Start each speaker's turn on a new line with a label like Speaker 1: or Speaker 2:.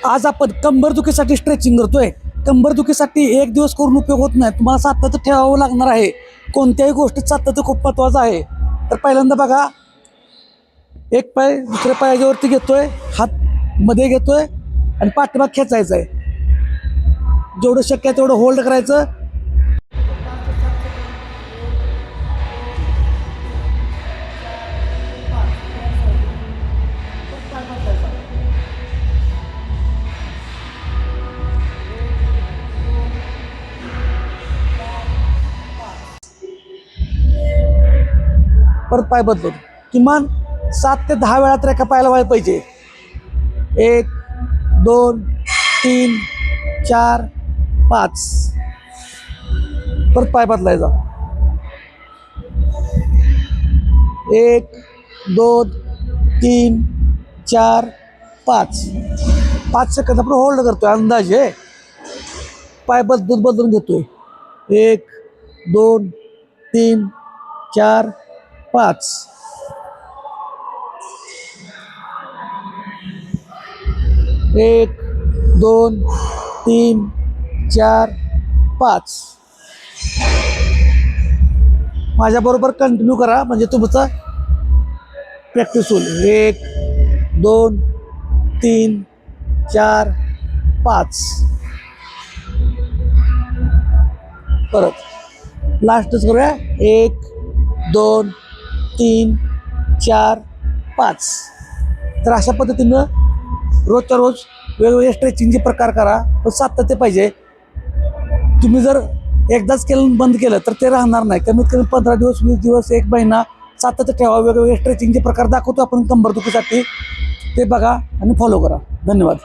Speaker 1: आज आपण कंबरदुखीसाठी स्ट्रेचिंग करतोय. कंबरदुखीसाठी एक दिवस करून उपयोग होत नाही, तुम्हाला सातत्य ठेवावं लागणार आहे. कोणत्याही गोष्टीत सातत्य खूप महत्त्वाचं आहे. तर पहिल्यांदा बघा, एक पाय दुसऱ्या पायाच्यावरती घेतोय, हात मध्ये घेतोय आणि पाठीमाग खेचायचा आहे. जेवढं शक्य आहे तेवढं होल्ड करायचं. परत पाय बदलून किमान 7 ते 10 वेळा तर एका पायाला व्हायला पाहिजे. 1 2 3 4 5. परत पाय बदलायचा. 1 2 3 4 5. 5 सेकंद आपण होल्ड करतोय अंदाजे. पाय बदलून बदलून घेतोय. 1 2 3 4 5. एक 2 3 4 5. माझ्याबरोबर कंटिन्यू करा म्हणजे तुमचं प्रॅक्टिस होईल. 1 2 3 4 5. परत लास्टच करूया. 1 2 3 4 5. तर अशा पद्धतीनं रोजच्या रोज वेगवेगळे स्ट्रेचिंगचे प्रकार करा, पण सातत्य पाहिजे. तुम्ही जर एकदाच केलं बंद केलं तर ते राहणार नाही. कमीत कमी 15 दिवस 20 दिवस 1 महिना सातत्य ठेवा. वेगवेगळे स्ट्रेचिंगचे प्रकार दाखवतो आपण कंबरदुखीसाठी, ते बघा आणि फॉलो करा. धन्यवाद.